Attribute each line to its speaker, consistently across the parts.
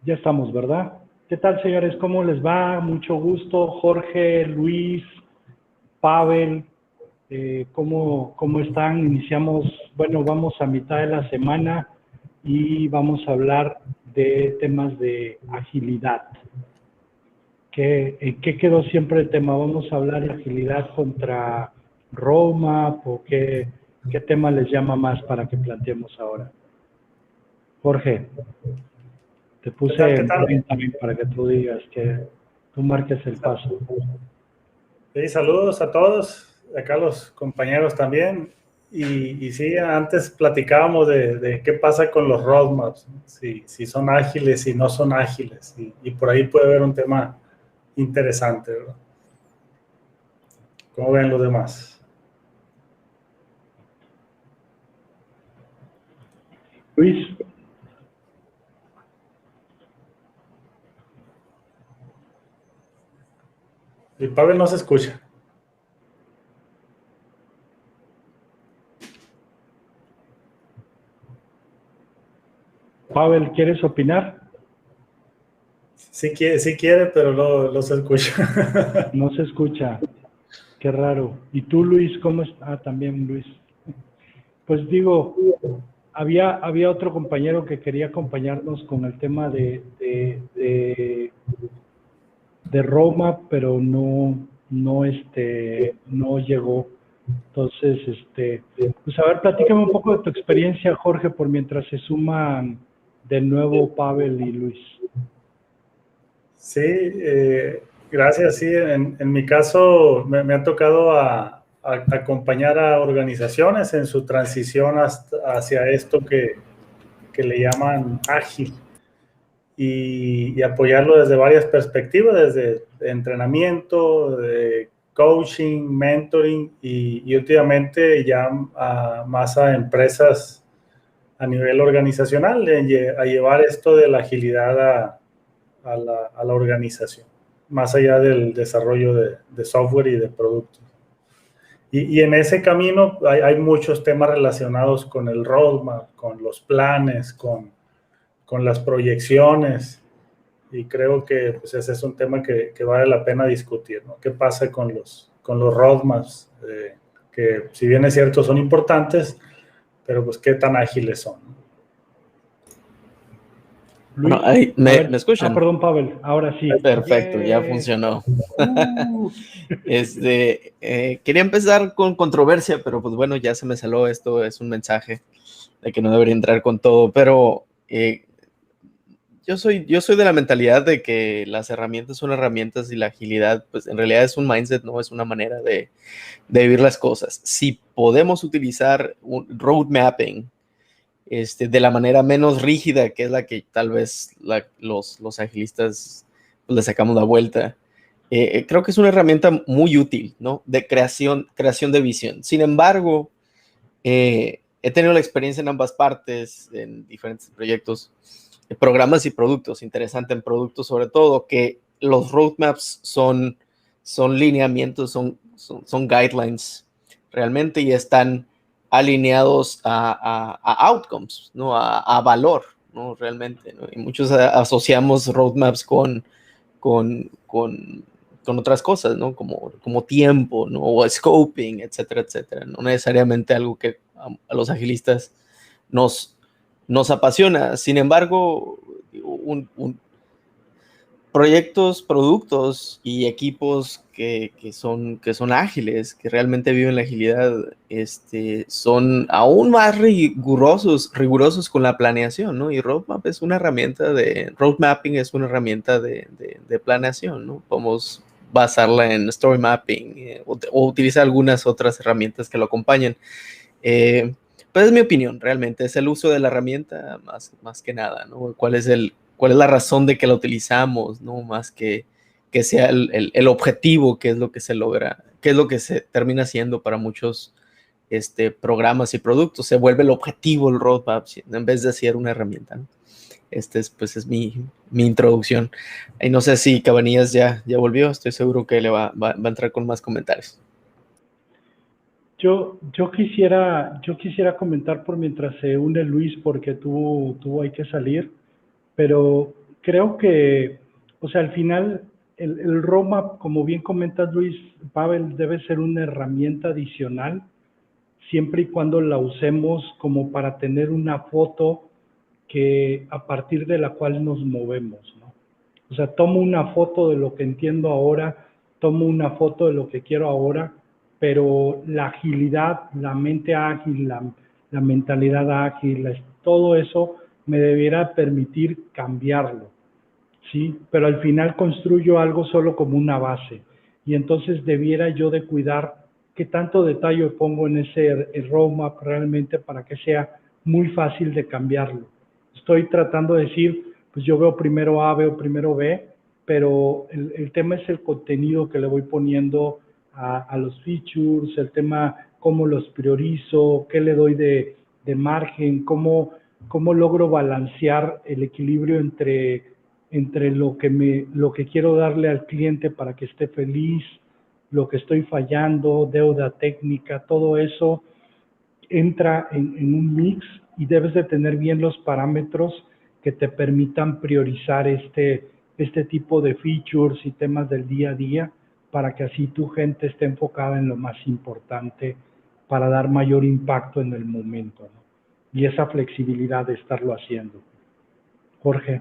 Speaker 1: Ya estamos, ¿verdad? ¿Qué tal, señores? ¿Cómo les va? Mucho gusto. Jorge, Luis, Pavel, ¿cómo están? Iniciamos, bueno, vamos a mitad de la semana y vamos a hablar de temas de agilidad. ¿En qué quedó siempre el tema? ¿Vamos a hablar de agilidad contra roadmap o qué tema les llama más para que planteemos ahora? Jorge. Te
Speaker 2: ¿Qué tal?
Speaker 1: puse
Speaker 2: ¿Qué
Speaker 1: en
Speaker 2: tal?
Speaker 1: también para que tú digas, que tú marques el paso.
Speaker 2: Sí, saludos a todos, acá los compañeros también. Y sí, antes platicábamos de qué pasa con los roadmaps, ¿no? Si son ágiles, si no son ágiles. Y por ahí puede haber un tema interesante, ¿verdad? ¿Cómo ven los demás?
Speaker 1: Luis,
Speaker 2: Y Pavel no se escucha.
Speaker 1: Pavel, ¿quieres opinar?
Speaker 2: Sí quiere, pero no se escucha.
Speaker 1: No se escucha, qué raro. ¿Y tú, Luis, cómo estás? Ah, también Luis. Pues digo, había otro compañero que quería acompañarnos con el tema de Roma, pero no llegó. Entonces, pues a ver, platícame un poco de tu experiencia, Jorge, por mientras se suman de nuevo Pavel y Luis.
Speaker 2: Sí, gracias. Sí, en mi caso me ha tocado acompañar a organizaciones en su transición hacia esto que le llaman ágil y apoyarlo desde varias perspectivas, desde entrenamiento, de coaching, mentoring y últimamente ya más a empresas a nivel organizacional, a llevar esto de la agilidad a la organización, más allá del desarrollo de software y de productos. Y en ese camino hay muchos temas relacionados con el roadmap, con los planes, con las proyecciones, y creo que pues, ese es un tema que vale la pena discutir, ¿no? ¿Qué pasa con los roadmaps? Que si bien es cierto son importantes, pero pues qué tan ágiles son, ¿no?
Speaker 1: Luis,
Speaker 3: Bueno, ahí,
Speaker 1: a
Speaker 3: ¿me
Speaker 1: ver,
Speaker 3: escuchan?
Speaker 1: perdón, Pavel, ahora sí.
Speaker 3: Perfecto, ya
Speaker 1: Yeah.
Speaker 3: funcionó. Quería empezar con controversia, pero pues bueno, ya se me salió. Esto es un mensaje de que no debería entrar con todo, pero yo soy de la mentalidad de que las herramientas son herramientas y la agilidad, pues en realidad es un mindset, no es una manera de vivir las cosas. Si podemos utilizar un road mapping de la manera menos rígida, que es la que tal vez los agilistas pues, le sacamos la vuelta. Creo que es una herramienta muy útil, ¿no? De creación de visión. Sin embargo, he tenido la experiencia en ambas partes, en diferentes proyectos, programas y productos. Interesante en productos, sobre todo, que los roadmaps son lineamientos, son guidelines realmente, y están alineados a outcomes, ¿no? A valor, ¿no? Realmente, ¿no? Y muchos asociamos roadmaps con, con, con otras cosas, ¿no? Como tiempo, ¿no? O scoping, etcétera, etcétera. No necesariamente algo que a los agilistas nos apasiona. Sin embargo, proyectos, productos y equipos que son ágiles, que realmente viven la agilidad, son aún más rigurosos con la planeación, ¿no? Y roadmapping es una herramienta de planeación, ¿no? Podemos basarla en story mapping, o utilizar algunas otras herramientas que lo acompañen. Pues es mi opinión, realmente, es el uso de la herramienta más que nada, ¿no? ¿Cuál es la razón de que la utilizamos, ¿no? Más que sea el objetivo, que es lo que se logra, que es lo que se termina siendo para muchos programas y productos. Se vuelve el objetivo, el roadmap, en vez de ser una herramienta, ¿no? Pues es mi introducción. Y no sé si Cabanillas ya volvió, estoy seguro que le va a entrar con más comentarios.
Speaker 1: Yo quisiera comentar por mientras se une Luis, porque tuvo hay que salir, pero creo que, o sea, al final, el roadmap, como bien comentas Luis, Pavel, debe ser una herramienta adicional, siempre y cuando la usemos como para tener una foto que a partir de la cual nos movemos, ¿no? O sea, tomo una foto de lo que entiendo ahora, tomo una foto de lo que quiero ahora, pero la agilidad, la mente ágil, la mentalidad ágil, todo eso me debiera permitir cambiarlo, ¿sí? Pero al final construyo algo solo como una base y entonces debiera yo de cuidar qué tanto detalle pongo en ese roadmap realmente para que sea muy fácil de cambiarlo. Estoy tratando de decir, pues yo veo primero A, veo primero B, pero el tema es el contenido que le voy poniendo a los features, el tema cómo los priorizo, qué le doy de margen, cómo logro balancear el equilibrio entre lo que quiero darle al cliente para que esté feliz, lo que estoy fallando, deuda técnica, todo eso entra en un mix y debes de tener bien los parámetros que te permitan priorizar este tipo de features y temas del día a día para que así tu gente esté enfocada en lo más importante para dar mayor impacto en el momento, ¿no? Y esa flexibilidad de estarlo haciendo. Jorge.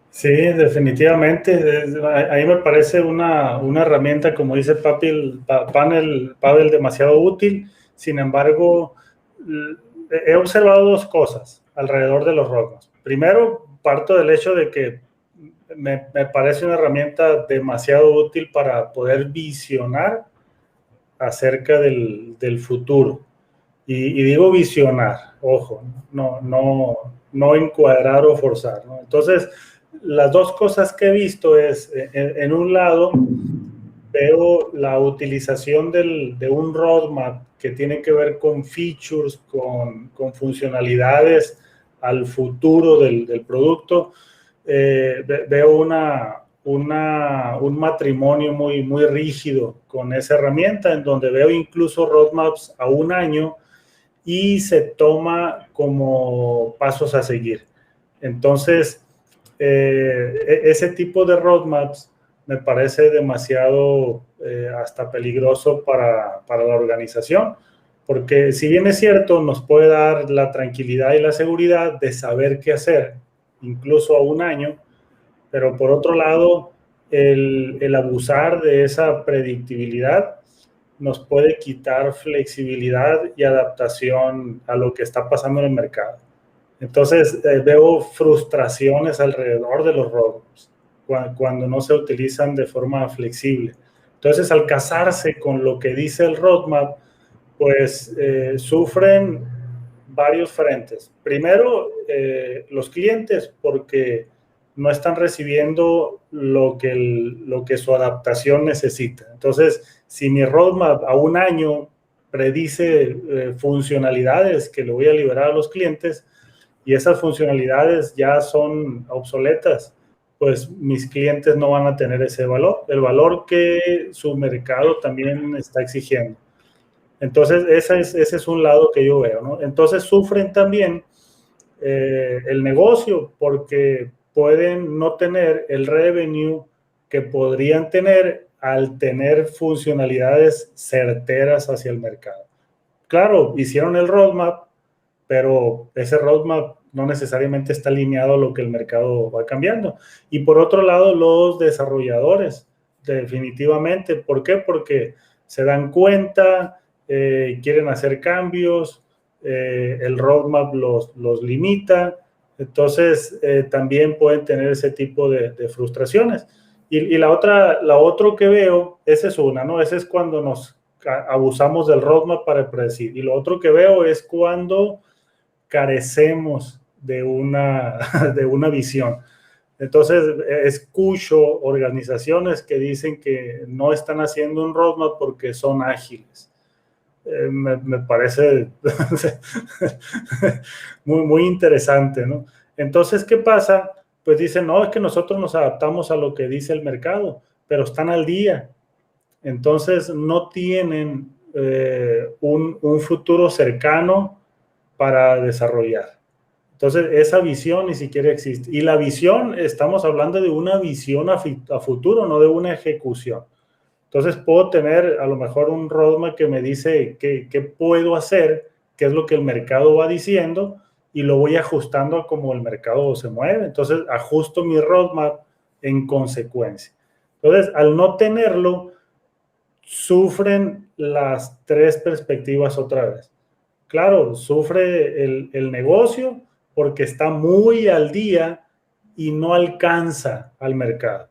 Speaker 2: Sí, definitivamente. Ahí me parece una herramienta, como dice Pavel, demasiado útil. Sin embargo, he observado dos cosas alrededor de los roadmaps. Primero, parto del hecho de que me parece una herramienta demasiado útil para poder visionar acerca del futuro. Y digo visionar, ojo, no encuadrar o forzar, ¿no? Entonces, las dos cosas que he visto es, en un lado, veo la utilización de un roadmap que tiene que ver con features, con funcionalidades al futuro del producto. Veo un matrimonio muy rígido con esa herramienta, en donde veo incluso roadmaps a un año y se toma como pasos a seguir. Entonces, ese tipo de roadmaps me parece demasiado hasta peligroso para la organización, porque si bien es cierto, nos puede dar la tranquilidad y la seguridad de saber qué hacer, incluso a un año, pero por otro lado, el abusar de esa predictibilidad nos puede quitar flexibilidad y adaptación a lo que está pasando en el mercado. Entonces, veo frustraciones alrededor de los roadmaps cuando no se utilizan de forma flexible. Entonces, al casarse con lo que dice el roadmap, pues sufren varios frentes. Primero, los clientes, porque no están recibiendo lo que su adaptación necesita. Entonces, si mi roadmap a un año predice funcionalidades que le voy a liberar a los clientes y esas funcionalidades ya son obsoletas, pues mis clientes no van a tener ese valor, el valor que su mercado también está exigiendo. Entonces, ese es un lado que yo veo, ¿no? Entonces, sufren también el negocio porque pueden no tener el revenue que podrían tener al tener funcionalidades certeras hacia el mercado. Claro, hicieron el roadmap, pero ese roadmap no necesariamente está alineado a lo que el mercado va cambiando. Y por otro lado, los desarrolladores, definitivamente. ¿Por qué? Porque se dan cuenta, quieren hacer cambios, el roadmap los limita, entonces también pueden tener ese tipo de frustraciones. Y la otro que veo, esa es una, ¿no? Esa es cuando nos abusamos del roadmap para predecir. Y lo otro que veo es cuando carecemos de una visión. Entonces, escucho organizaciones que dicen que no están haciendo un roadmap porque son ágiles. Me parece muy interesante, ¿no? Entonces, ¿qué pasa? Pues dicen, no, es que nosotros nos adaptamos a lo que dice el mercado, pero están al día. Entonces, no tienen un futuro cercano para desarrollar. Entonces, esa visión ni siquiera existe. Y la visión, estamos hablando de una visión a futuro, no de una ejecución. Entonces, puedo tener a lo mejor un roadmap que me dice qué puedo hacer, qué es lo que el mercado va diciendo, y lo voy ajustando a cómo el mercado se mueve. Entonces, ajusto mi roadmap en consecuencia. Entonces, al no tenerlo, sufren las tres perspectivas otra vez. Claro, sufre el negocio porque está muy al día y no alcanza al mercado.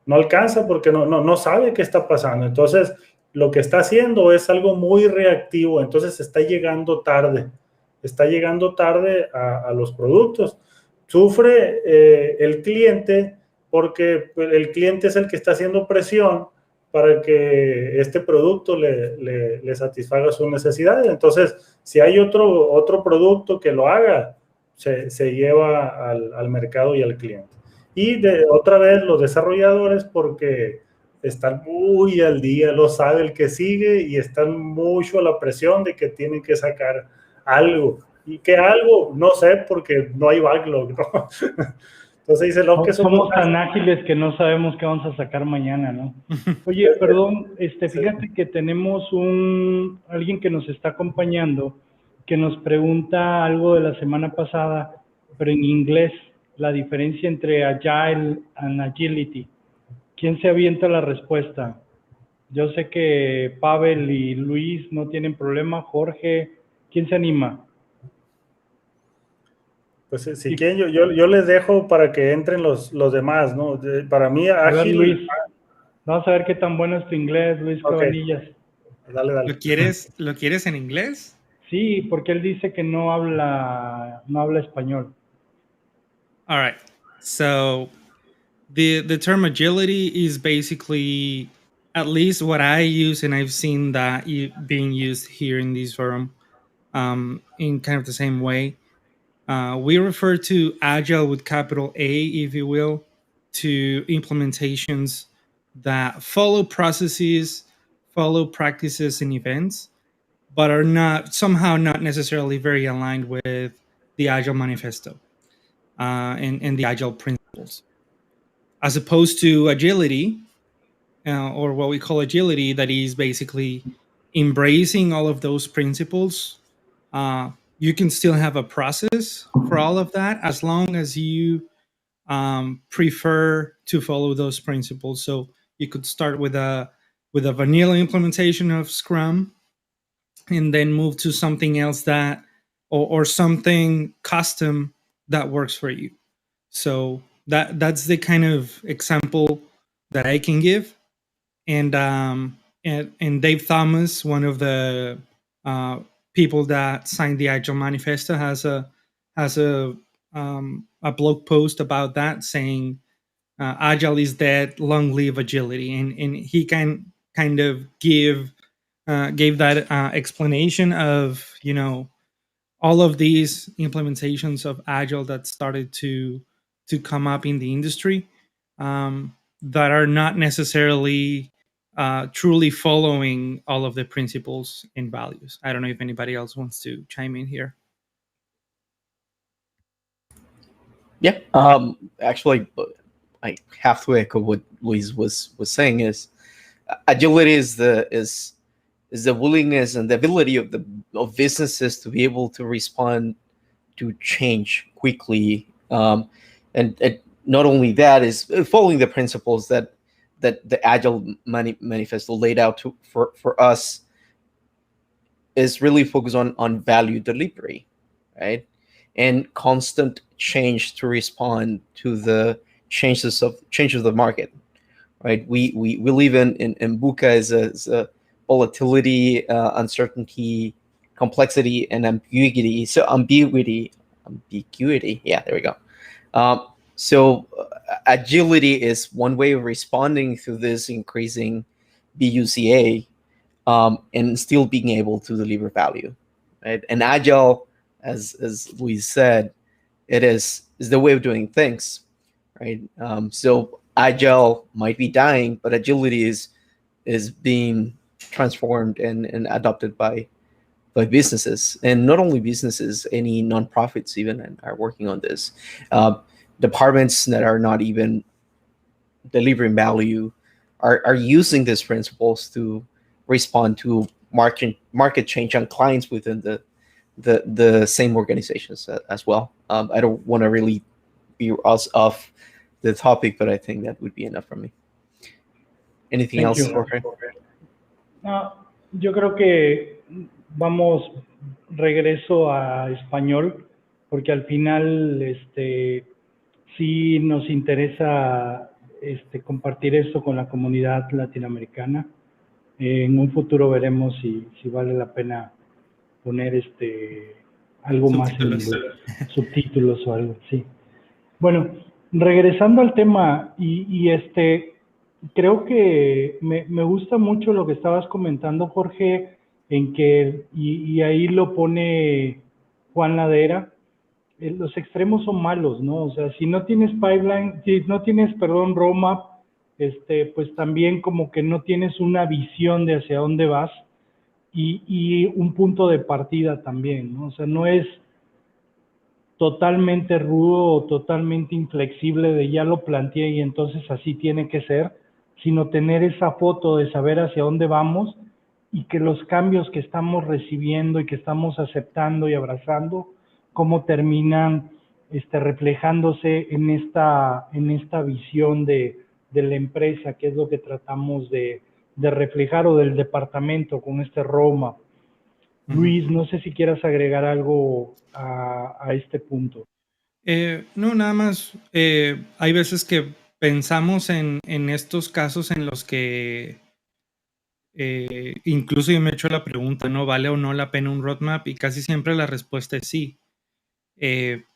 Speaker 2: No alcanza porque no sabe qué está pasando. Entonces, lo que está haciendo es algo muy reactivo. Entonces, está llegando tarde. Está llegando tarde a los productos. Sufre el cliente porque el cliente es el que está haciendo presión para que este producto le satisfaga sus necesidades. Entonces, si hay otro producto que lo haga, se lleva al mercado y al cliente. Y otra vez los desarrolladores porque están muy al día, lo sabe el que sigue y están mucho a la presión de que tienen que sacar algo. Y que algo, no sé, porque no hay backlog, ¿no? Entonces dice lo que
Speaker 1: somos tan ágiles que no sabemos qué vamos a sacar mañana, ¿no? Oye, perdón, fíjate que tenemos alguien que nos está acompañando que nos pregunta algo de la semana pasada, pero en inglés, la diferencia entre Agile and Agility. ¿Quién se avienta la respuesta? Yo sé que Pavel y Luis no tienen problema. Jorge, ¿quién se anima?
Speaker 2: Pues si quieren, yo les dejo para que entren los demás, ¿no? Para mí, ágil...
Speaker 1: Luis, vamos a ver qué tan bueno es tu inglés, Luis Cabanillas.
Speaker 2: Dale.
Speaker 4: ¿Lo quieres en inglés?
Speaker 1: Sí, porque él dice que no habla español.
Speaker 4: All right. So the term agility is basically, at least what I use, and I've seen that being used here in this forum in kind of the same way. We refer to agile with capital A, if you will, to implementations that follow processes, follow practices and events, but are somehow not necessarily very aligned with the Agile Manifesto and the Agile principles. As opposed to agility, or what we call agility, that is basically embracing all of those principles. You can still have a process for all of that as long as you prefer to follow those principles. So you could start with a vanilla implementation of Scrum, and then move to something else that or something custom that works for you. So that's the kind of example that I can give. And Dave Thomas, one of the people that signed the Agile Manifesto, has a blog post about that, saying Agile is dead, long live agility, and he can kind of gave that explanation of, you know, all of these implementations of Agile that started to come up in the industry that are not necessarily truly following all of the principles and values. I don't know if anybody else wants to chime in here.
Speaker 3: Yeah, actually, I have to echo what Luis was saying. Is agility is the willingness and the ability of businesses to be able to respond to change quickly, and not only that, is following the principles that the Agile Manifesto laid out for us, is really focused on value delivery, right, and constant change to respond to the changes of the market, right? We live in VUCA as a volatility, uncertainty, complexity, and ambiguity. So ambiguity. Yeah, there we go. So agility is one way of responding to this increasing BUCA, and still being able to deliver value, right? And agile, as Luis said, it is the way of doing things, right? So agile might be dying, but agility is being transformed and adopted by businesses, and not only businesses, any nonprofits even are working on this. Departments that are not even delivering value are using these principles to respond to market change on clients within the same organizations as well. I don't want to really be us off the topic, but I think that would be enough for me. Anything
Speaker 1: Thank
Speaker 3: else,
Speaker 1: you.
Speaker 3: Jorge?
Speaker 1: No, yo creo que vamos regreso a español, porque al final sí nos interesa compartir esto con la comunidad latinoamericana. En un futuro veremos si vale la pena poner algo más en inglés, subtítulos o algo así. Bueno, regresando al tema, creo que me gusta mucho lo que estabas comentando, Jorge, en que, y ahí lo pone Juan Ladera, los extremos son malos, ¿no? O sea, si no tienes pipeline, si no tienes, perdón, roadmap, pues también como que no tienes una visión de hacia dónde vas y un punto de partida también, ¿no? O sea, no es totalmente rudo o totalmente inflexible de ya lo planteé y entonces así tiene que ser, sino tener esa foto de saber hacia dónde vamos y que los cambios que estamos recibiendo y que estamos aceptando y abrazando, cómo terminan reflejándose en esta visión de la empresa, que es lo que tratamos de reflejar, o del departamento con este roadmap. Luis, no sé si quieras agregar algo a este punto.
Speaker 4: No, nada más. Hay veces que pensamos en estos casos en los que incluso yo me he hecho la pregunta, ¿no? ¿Vale o no la pena un roadmap? Y casi siempre la respuesta es sí.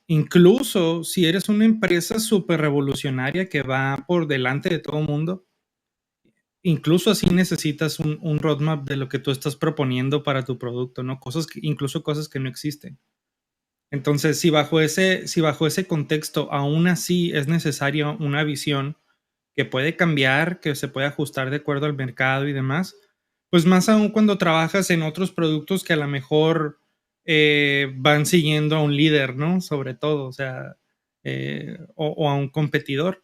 Speaker 4: Incluso si eres una empresa súper revolucionaria que va por delante de todo el mundo, incluso así necesitas un roadmap de lo que tú estás proponiendo para tu producto, ¿no? Incluso cosas que no existen. Entonces, si bajo ese contexto aún así es necesaria una visión que puede cambiar, que se puede ajustar de acuerdo al mercado y demás, pues más aún cuando trabajas en otros productos que a lo mejor van siguiendo a un líder, ¿no? Sobre todo, o sea, o a un competidor.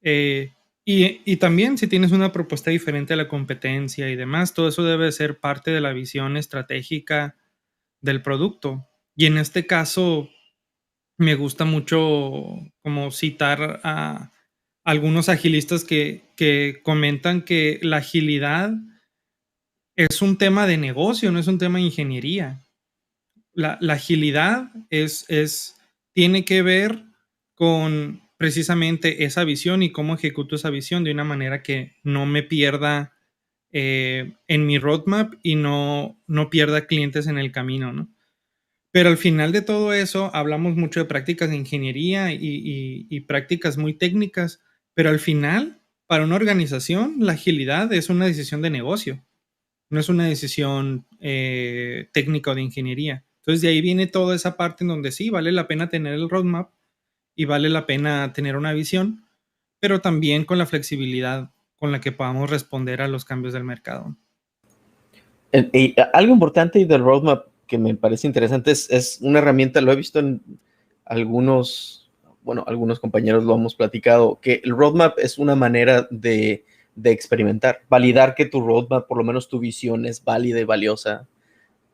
Speaker 4: Y también si tienes una propuesta diferente a la competencia y demás, todo eso debe ser parte de la visión estratégica del producto. Y en este caso, me gusta mucho como citar a algunos agilistas que comentan que la agilidad es un tema de negocio, no es un tema de ingeniería. La agilidad tiene que ver con precisamente esa visión y cómo ejecuto esa visión de una manera que no me pierda en mi roadmap y no pierda clientes en el camino, ¿no? Pero al final de todo eso, hablamos mucho de prácticas de ingeniería y prácticas muy técnicas, pero al final, para una organización, la agilidad es una decisión de negocio, no es una decisión técnica o de ingeniería. Entonces, de ahí viene toda esa parte en donde sí, vale la pena tener el roadmap y vale la pena tener una visión, pero también con la flexibilidad con la que podamos responder a los cambios del mercado.
Speaker 3: Y algo importante del roadmap que me parece interesante es una herramienta, lo he visto en algunos compañeros lo hemos platicado, que el roadmap es una manera de experimentar, validar que tu roadmap, por lo menos tu visión, es válida y valiosa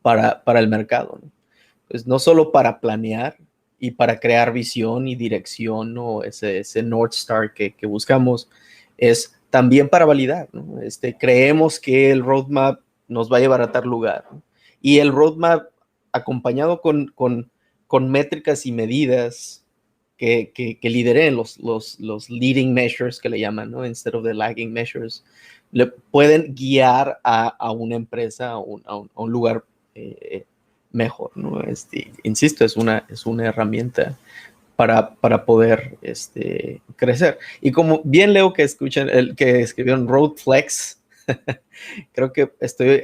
Speaker 3: para el mercado, ¿no? Pues no solo para planear y para crear visión y dirección, ¿no? Ese North Star que buscamos, es también para validar, ¿no? Creemos que el roadmap nos va a llevar a tal lugar, ¿no? Y el roadmap acompañado con métricas y medidas que lideren los leading measures que le llaman, ¿no? Instead of the lagging measures, le pueden guiar a una empresa, a un lugar mejor, ¿no? Insisto, es una herramienta para poder crecer. Y como bien leo que escuchan, que escribieron Road Flex, creo que estoy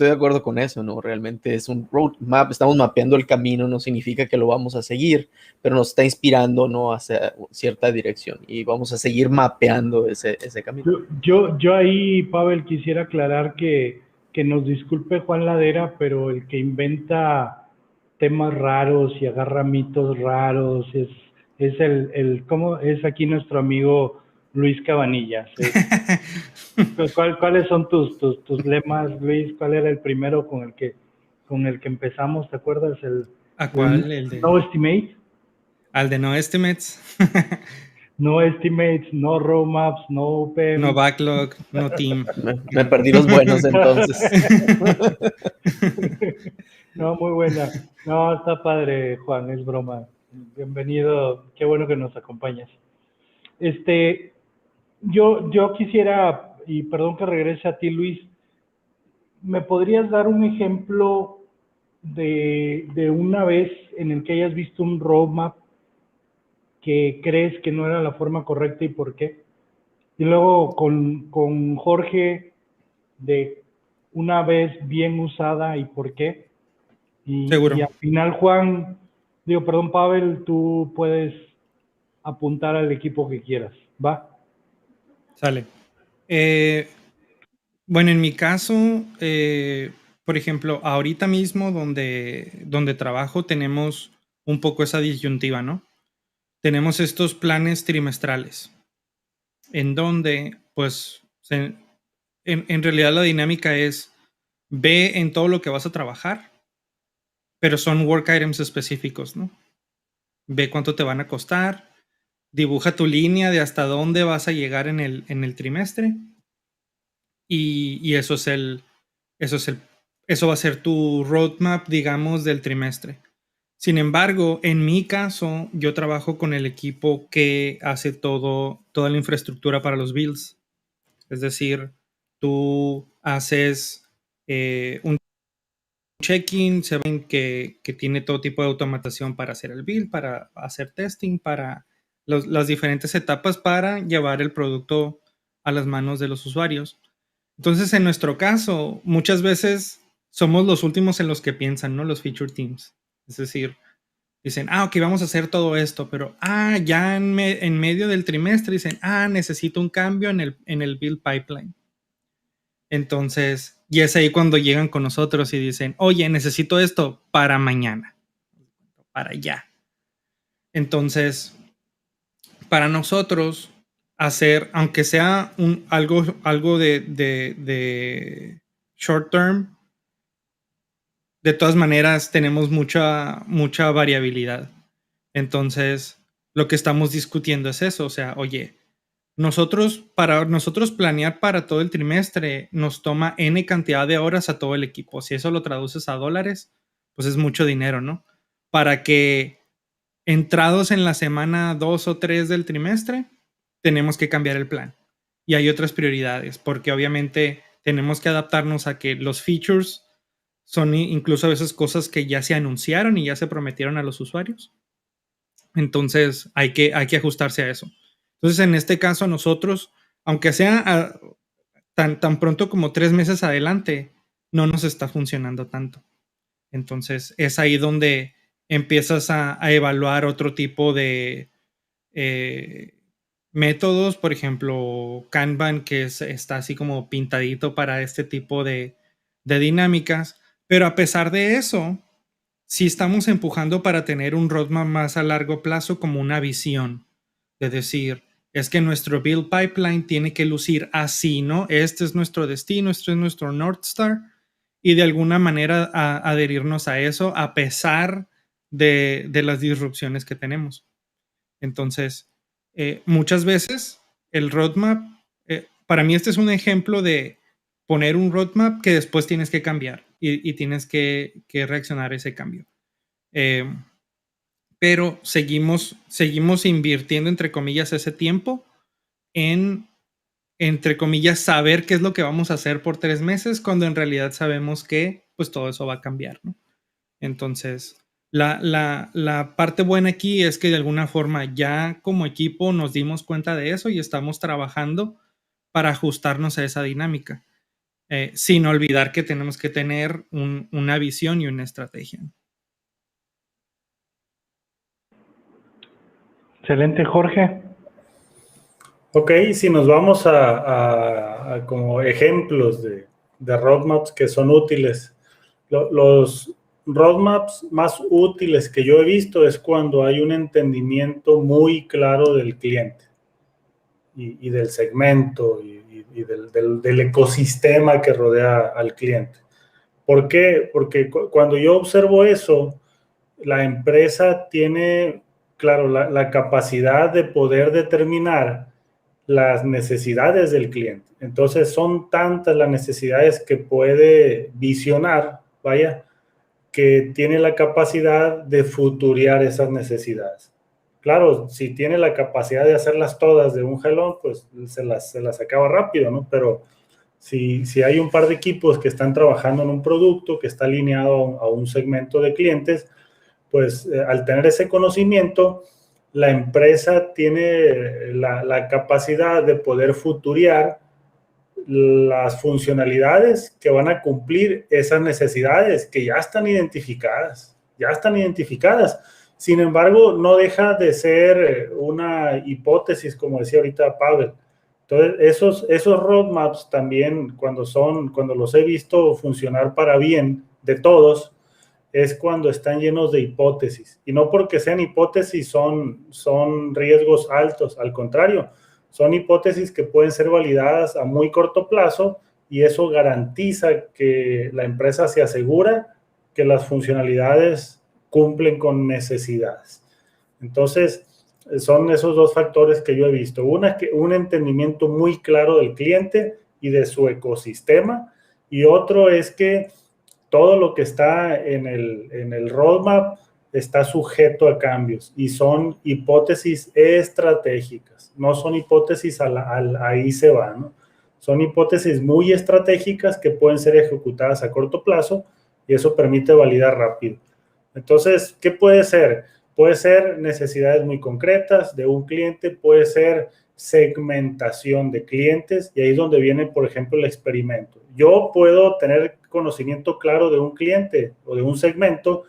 Speaker 3: de acuerdo con eso, ¿no? Realmente es un roadmap, estamos mapeando el camino, no significa que lo vamos a seguir, pero nos está inspirando, ¿no? Hacia cierta dirección y vamos a seguir mapeando ese camino.
Speaker 1: Yo ahí, Pavel, quisiera aclarar que que nos disculpe Juan Ladera, pero el que inventa temas raros y agarra mitos raros es ¿cómo es aquí nuestro amigo Luis Cabanillas? ¿Cuáles son tus lemas, Luis? ¿Cuál era el primero con el que empezamos? ¿Te acuerdas?
Speaker 4: ¿A cuál? El de...
Speaker 1: No estimate.
Speaker 4: Al de no estimates.
Speaker 1: No estimates, no roadmaps, no open.
Speaker 4: No backlog, no team.
Speaker 3: Me perdí los buenos entonces.
Speaker 1: No, muy buena. No, está padre, Juan, es broma. Bienvenido, qué bueno que nos acompañas. Yo quisiera, y perdón que regrese a ti, Luis, ¿me podrías dar un ejemplo de una vez en el que hayas visto un roadmap que crees que no era la forma correcta y por qué? Y luego con Jorge, de una vez bien usada y por qué.
Speaker 4: Seguro.
Speaker 1: Y al final, Juan, perdón, Pavel, tú puedes apuntar al equipo que quieras, ¿va?
Speaker 4: Sale. Bueno, en mi caso, por ejemplo, ahorita mismo donde trabajo tenemos un poco esa disyuntiva, ¿no? Tenemos estos planes trimestrales, en donde, pues, en realidad la dinámica es ve en todo lo que vas a trabajar, pero son work items específicos, ¿no? Ve cuánto te van a costar, dibuja tu línea de hasta dónde vas a llegar en el trimestre y eso va a ser tu roadmap, digamos, del trimestre. Sin embargo, en mi caso, yo trabajo con el equipo que hace toda la infraestructura para los builds. Es decir, tú haces un check-in, se ven que tiene todo tipo de automatización para hacer el build, para hacer testing, para las diferentes etapas para llevar el producto a las manos de los usuarios. Entonces, en nuestro caso, muchas veces somos los últimos en los que piensan, ¿no? Los feature teams. Es decir, dicen, ok, vamos a hacer todo esto, pero, ya en medio del trimestre dicen, necesito un cambio en el build pipeline. Entonces, y es ahí cuando llegan con nosotros y dicen, oye, necesito esto para mañana, para ya. Entonces, para nosotros, hacer, aunque sea algo de short term, de todas maneras tenemos mucha variabilidad. Entonces, lo que estamos discutiendo es eso, o sea, oye, para nosotros planear para todo el trimestre nos toma N cantidad de horas a todo el equipo. Si eso lo traduces a dólares, pues es mucho dinero, ¿no? Para que entrados en la semana 2 o 3 del trimestre, tenemos que cambiar el plan. Y hay otras prioridades, porque obviamente tenemos que adaptarnos a que los features son incluso a veces cosas que ya se anunciaron y ya se prometieron a los usuarios. Entonces hay que ajustarse a eso. Entonces, en este caso, nosotros, aunque sea tan pronto como 3 meses adelante, no nos está funcionando tanto. Entonces, es ahí donde empiezas a evaluar otro tipo de métodos, por ejemplo, Kanban, que está así como pintadito para este tipo de dinámicas. Pero a pesar de eso, sí estamos empujando para tener un roadmap más a largo plazo como una visión. De decir, es que nuestro build pipeline tiene que lucir así, ¿no? Este es nuestro destino, este es nuestro North Star. Y de alguna manera adherirnos a eso a pesar de las disrupciones que tenemos. Entonces, muchas veces el roadmap, para mí este es un ejemplo de poner un roadmap que después tienes que cambiar y tienes que reaccionar a ese cambio. Pero seguimos invirtiendo, entre comillas, ese tiempo en, entre comillas, saber qué es lo que vamos a hacer por 3 meses, cuando en realidad sabemos que pues todo eso va a cambiar, ¿no? Entonces, la parte buena aquí es que de alguna forma ya como equipo nos dimos cuenta de eso y estamos trabajando para ajustarnos a esa dinámica, sin olvidar que tenemos que tener una visión y una estrategia.
Speaker 1: Excelente, Jorge.
Speaker 2: Ok, si nos vamos a como ejemplos roadmaps que son útiles. Los roadmaps más útiles que yo he visto es cuando hay un entendimiento muy claro del cliente y del segmento y del ecosistema que rodea al cliente. ¿Por qué? Porque cuando yo observo eso, la empresa tiene, claro, la capacidad de poder determinar las necesidades del cliente. Entonces, son tantas las necesidades que puede visionar, vaya, que tiene la capacidad de futurear esas necesidades. Claro, si tiene la capacidad de hacerlas todas de un jalón, pues se las acaba rápido, ¿no? Pero si hay un par de equipos que están trabajando en un producto que está alineado a un segmento de clientes, pues al tener ese conocimiento, la empresa tiene la capacidad de poder futurear las funcionalidades que van a cumplir esas necesidades que ya están identificadas. Sin embargo, no deja de ser una hipótesis, como decía ahorita Pavel. Entonces, esos roadmaps también, cuando los he visto funcionar para bien de todos, es cuando están llenos de hipótesis. Y no porque sean hipótesis son riesgos altos, al contrario, son hipótesis que pueden ser validadas a muy corto plazo y eso garantiza que la empresa se asegura que las funcionalidades cumplen con necesidades. Entonces, son esos dos factores que yo he visto. Un entendimiento muy claro del cliente y de su ecosistema, y otro es que todo lo que está en el roadmap está sujeto a cambios y son hipótesis estratégicas, no son hipótesis ahí se va, ¿no? Son hipótesis muy estratégicas que pueden ser ejecutadas a corto plazo y eso permite validar rápido. Entonces, ¿qué puede ser? Puede ser necesidades muy concretas de un cliente, puede ser segmentación de clientes y ahí es donde viene, por ejemplo, el experimento. Yo puedo tener conocimiento claro de un cliente o de un segmento,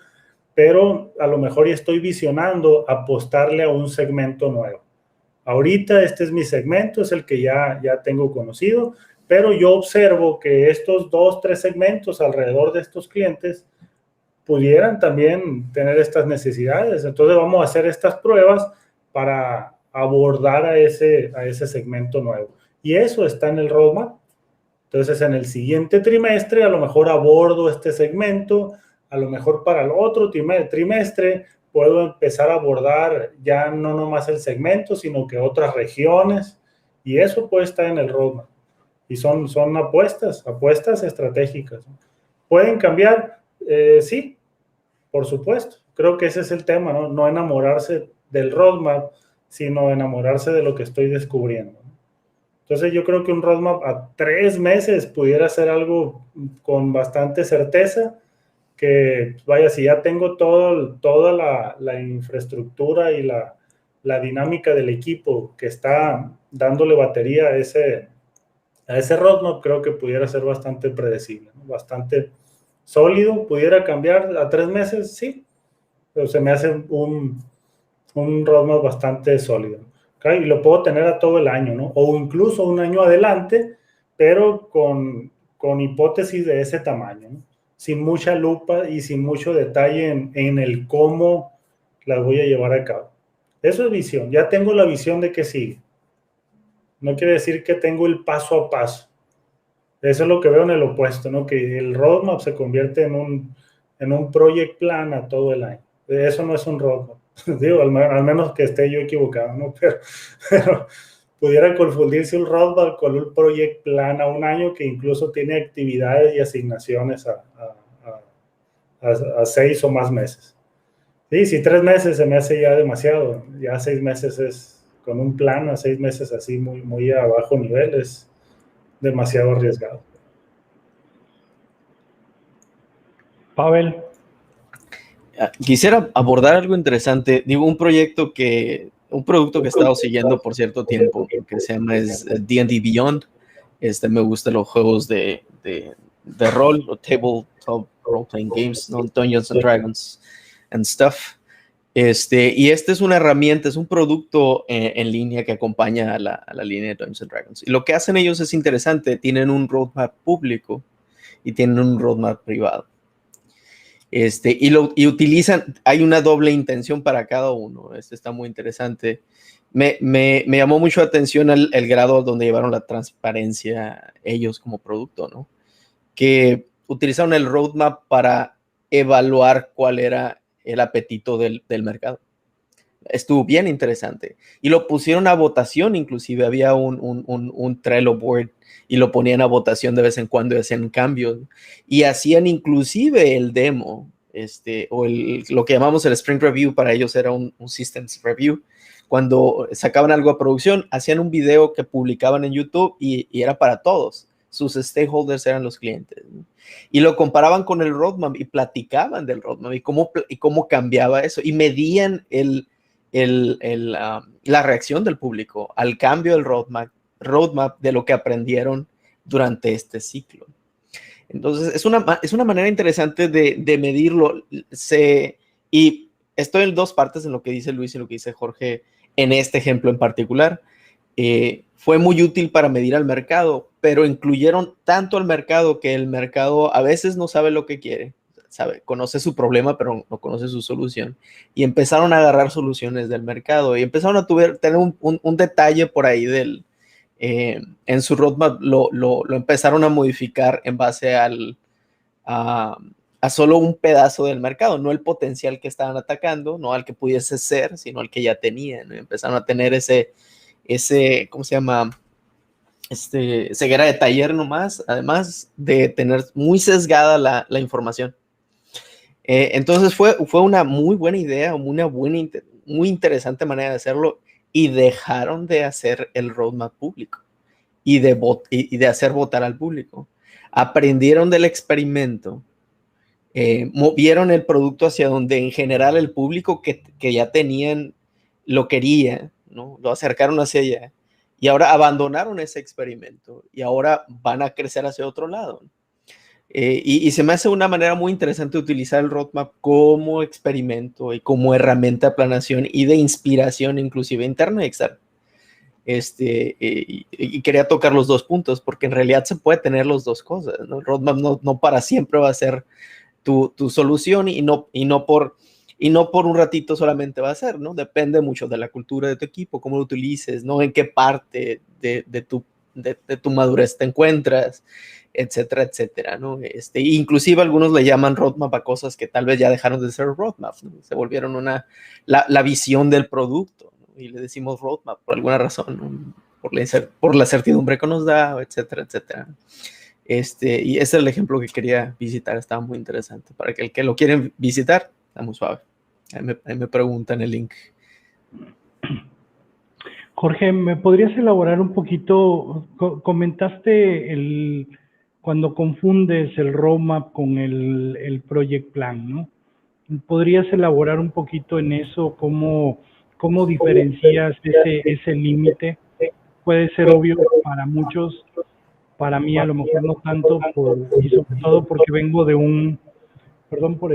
Speaker 2: pero a lo mejor ya estoy visionando apostarle a un segmento nuevo. Ahorita este es mi segmento, es el que ya tengo conocido, pero yo observo que estos 2, 3 segmentos alrededor de estos clientes pudieran también tener estas necesidades. Entonces vamos a hacer estas pruebas para abordar a ese segmento nuevo. Y eso está en el roadmap. Entonces, en el siguiente trimestre, a lo mejor abordo este segmento, a lo mejor para el otro trimestre puedo empezar a abordar ya no nomás el segmento, sino que otras regiones, y eso puede estar en el roadmap. Y son apuestas estratégicas. ¿Pueden cambiar? Sí, por supuesto. Creo que ese es el tema, ¿no? No enamorarse del roadmap, sino enamorarse de lo que estoy descubriendo. Entonces yo creo que un roadmap a 3 meses pudiera ser algo con bastante certeza, que vaya, si ya tengo toda la infraestructura y la dinámica del equipo que está dándole batería a ese roadmap, creo que pudiera ser bastante predecible, ¿no? Bastante sólido. ¿Pudiera cambiar a 3 meses? Sí, pero se me hace un roadmap bastante sólido. ¿Okay? Y lo puedo tener a todo el año, ¿no? O incluso un año adelante, pero con hipótesis de ese tamaño, ¿no? Sin mucha lupa y sin mucho detalle en el cómo las voy a llevar a cabo. Eso es visión. Ya tengo la visión de qué sigue. No quiere decir que tengo el paso a paso. Eso es lo que veo en el opuesto, ¿no? Que el roadmap se convierte en un project plan a todo el año. Eso no es un roadmap. Digo, al menos que esté yo equivocado, ¿no? Pero pudiera confundirse un roadmap con un project plan a un año que incluso tiene actividades y asignaciones a 6 o más meses. Sí, si 3 meses se me hace ya demasiado, ya 6 meses es con un plan a 6 meses así muy, muy a bajo nivel, es demasiado arriesgado.
Speaker 1: Pavel.
Speaker 3: Quisiera abordar algo interesante. Digo, un producto que he estado siguiendo por cierto tiempo, que se llama D&D Beyond. Me gustan los juegos de rol, o tabletop role-playing games, ¿no? Dungeons and Dragons and stuff. Y es una herramienta, es un producto en línea que acompaña a la línea de Dungeons and Dragons. Y lo que hacen ellos es interesante. Tienen un roadmap público y tienen un roadmap privado. Y utilizan, hay una doble intención para cada uno. Está muy interesante. Me llamó mucho la atención el grado donde llevaron la transparencia ellos como producto, ¿no? Que utilizaron el roadmap para evaluar cuál era el apetito del mercado. Estuvo bien interesante. Y lo pusieron a votación, inclusive había un Trello board y lo ponían a votación de vez en cuando y hacían cambios. Y hacían inclusive el demo, o lo que llamamos el Sprint Review, para ellos era un Systems Review. Cuando sacaban algo a producción, hacían un video que publicaban en YouTube y era para todos. Sus stakeholders eran los clientes, ¿no? Y lo comparaban con el roadmap y platicaban del roadmap y cómo cambiaba eso. Y medían la reacción del público al cambio del roadmap de lo que aprendieron durante este ciclo. Entonces, es una manera interesante de medirlo. Y estoy en dos partes en lo que dice Luis y lo que dice Jorge en este ejemplo en particular. Fue muy útil para medir al mercado, pero incluyeron tanto al mercado que el mercado a veces no sabe lo que quiere. Conoce su problema, pero no conoce su solución. Y empezaron a agarrar soluciones del mercado y empezaron a tener un detalle por ahí en su roadmap. Lo empezaron a modificar en base a solo un pedazo del mercado, no el potencial que estaban atacando, no al que pudiese ser, sino al que ya tenían, ¿no? Empezaron a tener ese ¿cómo se llama? Ceguera de taller nomás, además de tener muy sesgada la información. Entonces fue una muy buena idea, muy interesante manera de hacerlo, y dejaron de hacer el roadmap público y de hacer votar al público. Aprendieron del experimento, movieron el producto hacia donde en general el público que ya tenían lo quería, ¿no? Lo acercaron hacia allá y ahora abandonaron ese experimento y ahora van a crecer hacia otro lado. Y se me hace una manera muy interesante de utilizar el roadmap como experimento y como herramienta de planeación y de inspiración, inclusive interna y externa. Y quería tocar los dos puntos, porque en realidad se puede tener las dos cosas, ¿no? El roadmap no para siempre va a ser tu solución y no por un ratito solamente va a ser, ¿no? Depende mucho de la cultura de tu equipo, cómo lo utilices, ¿no? En qué parte de tu madurez te encuentras, etcétera, etcétera, ¿no? Inclusive algunos le llaman roadmap a cosas que tal vez ya dejaron de ser roadmap, ¿no? Se volvieron la visión del producto, ¿no? Y le decimos roadmap por alguna razón, ¿no? Por la certidumbre que nos da, etcétera, etcétera. Y ese es el ejemplo que quería visitar, estaba muy interesante. Para que el que lo quieren visitar, está muy suave. Ahí me preguntan el link.
Speaker 1: Jorge, ¿me podrías elaborar un poquito? Comentaste cuando confundes el roadmap con el project plan, ¿no? ¿Podrías elaborar un poquito en eso? ¿Cómo diferencias ese límite? Puede ser obvio para muchos, para mí a lo mejor no tanto, y sobre todo porque vengo de perdón por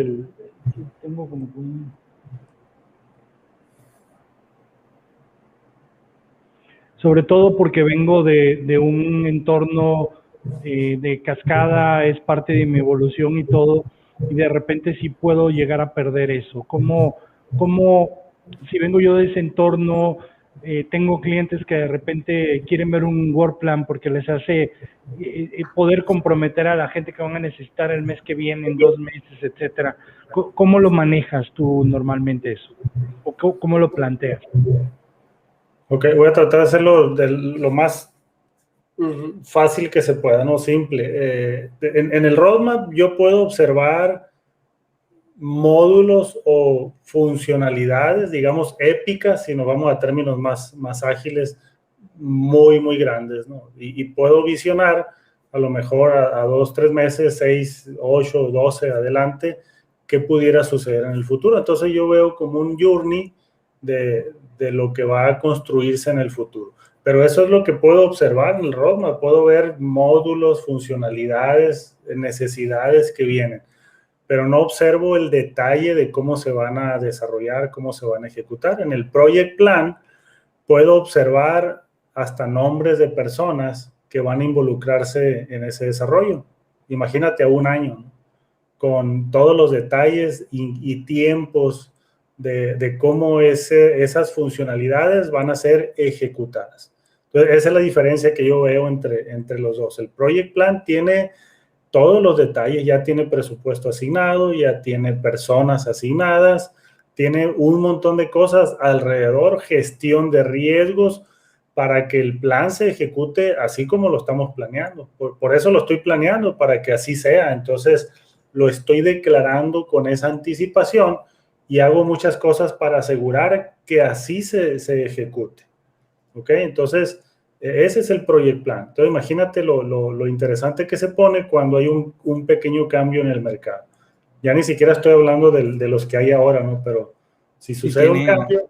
Speaker 1: tengo como sobre todo porque vengo de un entorno de cascada, es parte de mi evolución y todo, y de repente sí puedo llegar a perder eso. ¿Cómo si vengo yo de ese entorno, tengo clientes que de repente quieren ver un work plan porque les hace poder comprometer a la gente que van a necesitar el mes que viene, en 2 meses, etcétera? ¿Cómo lo manejas tú normalmente eso? ¿O cómo lo planteas?
Speaker 2: Ok, voy a tratar de hacerlo lo más fácil que se pueda, no simple. En el roadmap yo puedo observar módulos o funcionalidades, digamos, épicas, si nos vamos a términos más ágiles, muy, muy grandes, ¿no? Y puedo visionar a lo mejor a 2, 3 meses, 6, 8, 12 adelante, qué pudiera suceder en el futuro. Entonces yo veo como un journey de lo que va a construirse en el futuro. Pero eso es lo que puedo observar en el roadmap. Puedo ver módulos, funcionalidades, necesidades que vienen, pero no observo el detalle de cómo se van a desarrollar, cómo se van a ejecutar. En el project plan puedo observar hasta nombres de personas que van a involucrarse en ese desarrollo. imagínate a un año, ¿no? Con todos los detalles y tiempos de cómo esas funcionalidades van a ser ejecutadas. Entonces, esa es la diferencia que yo veo entre los dos. El Project Plan tiene todos los detalles, ya tiene presupuesto asignado, ya tiene personas asignadas, tiene un montón de cosas alrededor, gestión de riesgos, para que el plan se ejecute así como lo estamos planeando. Por eso lo estoy planeando, para que así sea. Entonces, lo estoy declarando con esa anticipación y hago muchas cosas para asegurar que así se ejecute. ¿Ok? Entonces, ese es el Project Plan. Entonces, imagínate lo interesante que se pone cuando hay un pequeño cambio en el mercado. Ya ni siquiera estoy hablando de los que hay ahora, ¿no? Pero si sucede un cambio,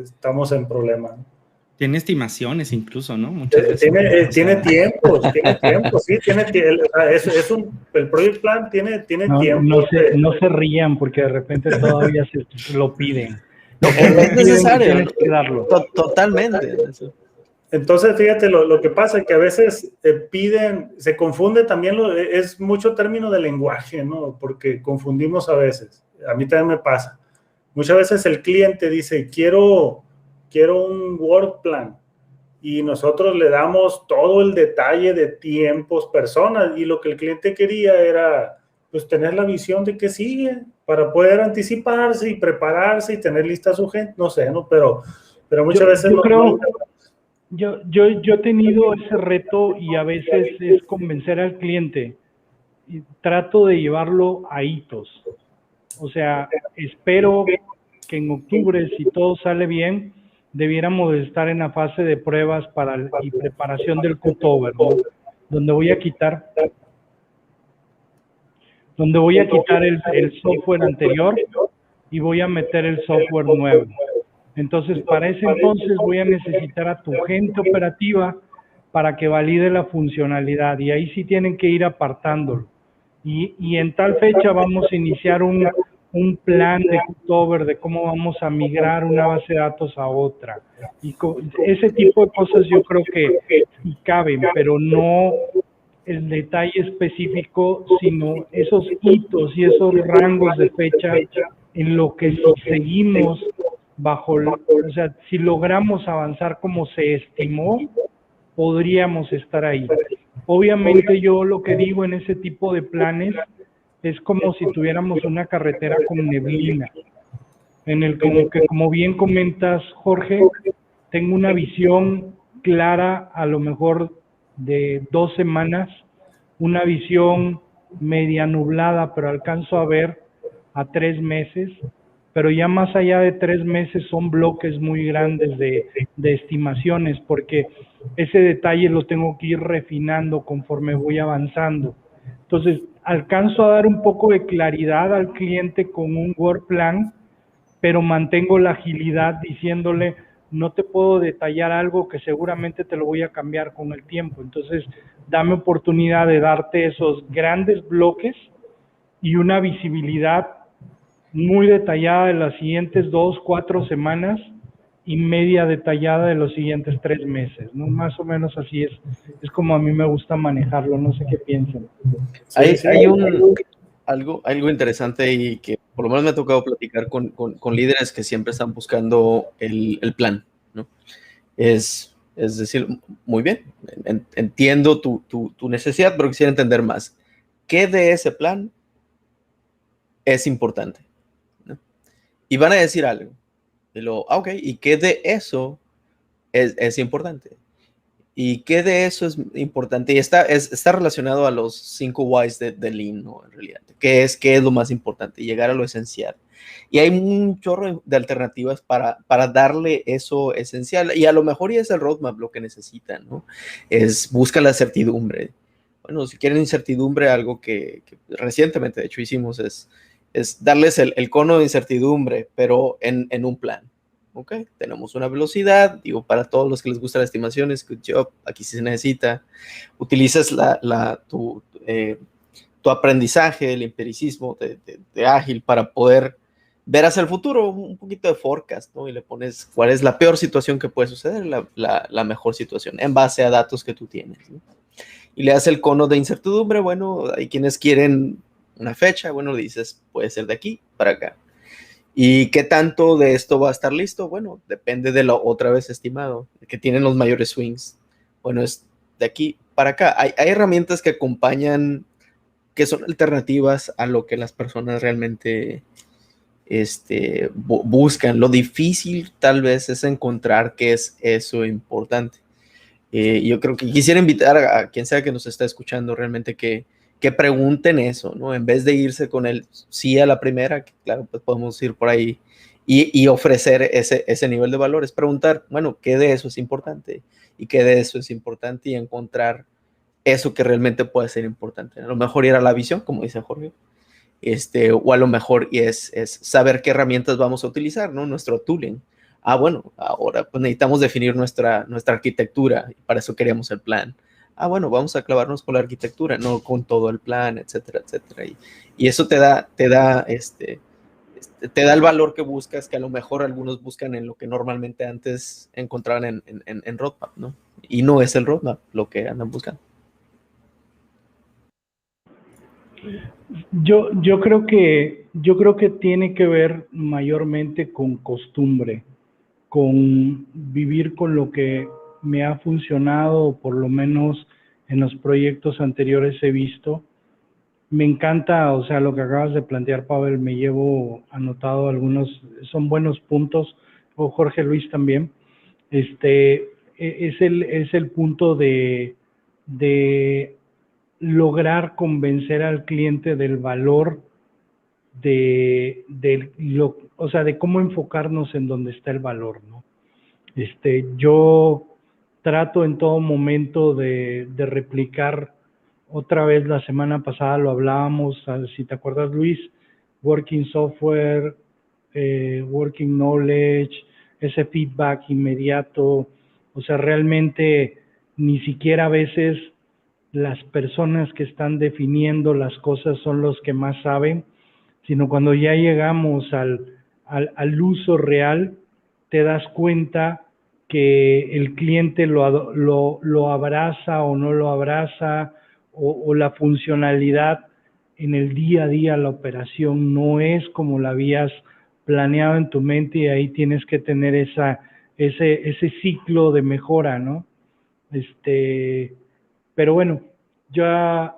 Speaker 2: estamos en problema, ¿no?
Speaker 4: Tiene estimaciones incluso, ¿no? Muchas veces.
Speaker 2: Tiene tiempos, sí, el Project Plan tiene tiempo.
Speaker 1: No se rían porque de repente todavía se lo piden.
Speaker 3: No, es necesario.
Speaker 1: Tienes que darlo.
Speaker 3: Totalmente.
Speaker 2: Entonces, fíjate, lo que pasa es que a veces se confunde también, es mucho término de lenguaje, ¿no? Porque confundimos a veces. A mí también me pasa. Muchas veces el cliente dice, quiero un work plan, y nosotros le damos todo el detalle de tiempos, personas, y lo que el cliente quería era pues tener la visión de que sigue para poder anticiparse y prepararse y tener lista su gente, no sé, ¿no? Pero muchas veces
Speaker 1: yo he tenido ese reto, y a veces es convencer al cliente, y trato de llevarlo a hitos. O sea, espero que en octubre, si todo sale bien, debiéramos estar en la fase de pruebas y preparación del cutover, ¿no? Donde voy a quitar el software anterior y voy a meter el software nuevo. Entonces, para ese entonces voy a necesitar a tu gente operativa para que valide la funcionalidad, y ahí sí tienen que ir apartándolo. Y en tal fecha vamos a iniciar un plan de cutover, de cómo vamos a migrar una base de datos a otra. Y ese tipo de cosas yo creo que sí caben, pero no el detalle específico, sino esos hitos y esos rangos de fecha en lo que si seguimos o sea, si logramos avanzar como se estimó, podríamos estar ahí. Obviamente yo lo que digo en ese tipo de planes es como si tuviéramos una carretera con neblina, en el que, como bien comentas, Jorge, tengo una visión clara, a lo mejor de 2 semanas, una visión media nublada, pero alcanzo a ver a 3 meses, pero ya más allá de 3 meses son bloques muy grandes de estimaciones, porque ese detalle lo tengo que ir refinando conforme voy avanzando. Entonces, alcanzo a dar un poco de claridad al cliente con un work plan, pero mantengo la agilidad diciéndole, no te puedo detallar algo que seguramente te lo voy a cambiar con el tiempo. Entonces, dame oportunidad de darte esos grandes bloques y una visibilidad muy detallada de las siguientes 2, 4 semanas y media detallada de los siguientes 3 meses, ¿no? Más o menos así es como a mí me gusta manejarlo, no sé qué piensan.
Speaker 3: Hay algo interesante, y que por lo menos me ha tocado platicar con líderes que siempre están buscando el plan, ¿no? Es decir, muy bien, entiendo tu necesidad, pero quisiera entender más. ¿Qué de ese plan es importante? ¿No? Y van a decir algo. Ok, ¿y qué de eso es importante? ¿Y qué de eso es importante? Y está relacionado a los 5 whys de Lean, ¿no? En realidad, ¿qué es lo más importante? Llegar a lo esencial. Y hay un chorro de alternativas para darle eso esencial. Y a lo mejor ya es el roadmap lo que necesitan, ¿no? Busca la certidumbre. Bueno, si quieren incertidumbre, algo que recientemente, de hecho, hicimos es darles el cono de incertidumbre, pero en un plan. Ok, tenemos una velocidad, digo, para todos los que les gusta la estimación, es good job, aquí sí se necesita. Utilizas tu aprendizaje, el empiricismo de ágil para poder ver hacia el futuro, un poquito de forecast, ¿no? Y le pones cuál es la peor situación que puede suceder, la mejor situación, en base a datos que tú tienes, ¿no? y le das el cono de incertidumbre. Bueno, hay quienes quieren una fecha, bueno, dices, puede ser de aquí para acá. ¿Y qué tanto de esto va a estar listo? Bueno, depende de lo otra vez estimado, que tienen los mayores swings. Bueno, es de aquí para acá. Hay herramientas que acompañan, que son alternativas a lo que las personas realmente buscan. Lo difícil tal vez es encontrar qué es eso importante. Yo creo que quisiera invitar a quien sea que nos está escuchando realmente que pregunten eso, ¿no? En vez de irse con el sí a la primera, que claro, pues podemos ir por ahí y ofrecer ese nivel de valor. Es preguntar, bueno, ¿qué de eso es importante? ¿Y qué de eso es importante? Y encontrar eso que realmente puede ser importante. A lo mejor ir a la visión, como dice Jorge, o a lo mejor es saber qué herramientas vamos a utilizar, ¿no? Nuestro tooling. Bueno, ahora pues necesitamos definir nuestra arquitectura, y para eso queríamos el plan. Bueno, vamos a clavarnos con la arquitectura, no con todo el plan, etcétera, etcétera. Y eso te da el valor que buscas, que a lo mejor algunos buscan en lo que normalmente antes encontraban en roadmap, ¿no? Y no es el roadmap lo que andan buscando.
Speaker 1: Yo creo que tiene que ver mayormente con costumbre, con vivir con lo que me ha funcionado, o por lo menos en los proyectos anteriores he visto. Me encanta, o sea, lo que acabas de plantear, Pavel, me llevo anotado algunos, son buenos puntos, o Jorge Luis también. Es el punto de lograr convencer al cliente del valor o sea, de cómo enfocarnos en donde está el valor, ¿no? Yo trato en todo momento de replicar, otra vez la semana pasada lo hablábamos, si te acuerdas, Luis, working software, working knowledge, ese feedback inmediato, o sea, realmente ni siquiera a veces las personas que están definiendo las cosas son los que más saben, sino cuando ya llegamos al uso real, te das cuenta que el cliente lo abraza o no lo abraza, o la funcionalidad en el día a día, la operación no es como la habías planeado en tu mente, y ahí tienes que tener ese ciclo de mejora, ¿no? Pero bueno, ya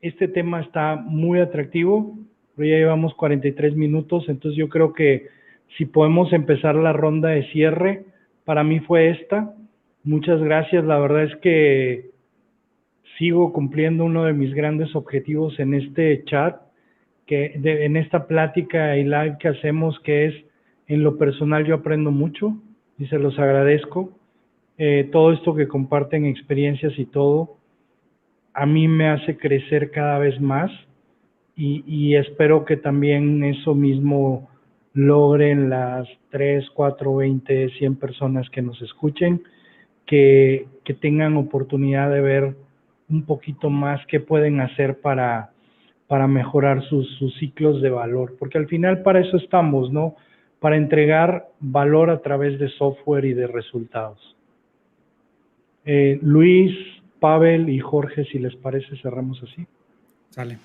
Speaker 1: este tema está muy atractivo, pero ya llevamos 43 minutos, entonces yo creo que si podemos empezar la ronda de cierre, para mí fue esta. Muchas gracias, la verdad es que sigo cumpliendo uno de mis grandes objetivos en este chat, en esta plática y live que hacemos, que es, en lo personal yo aprendo mucho y se los agradezco. Todo esto que comparten, experiencias y todo, a mí me hace crecer cada vez más, y espero que también eso mismo logren las 3, 4, 20, 100 personas que nos escuchen, que tengan oportunidad de ver un poquito más qué pueden hacer para mejorar sus ciclos de valor, porque al final para eso estamos, ¿no? Para entregar valor a través de software y de resultados. Luis, Pavel y Jorge, si les parece, cerramos así.
Speaker 4: Sale.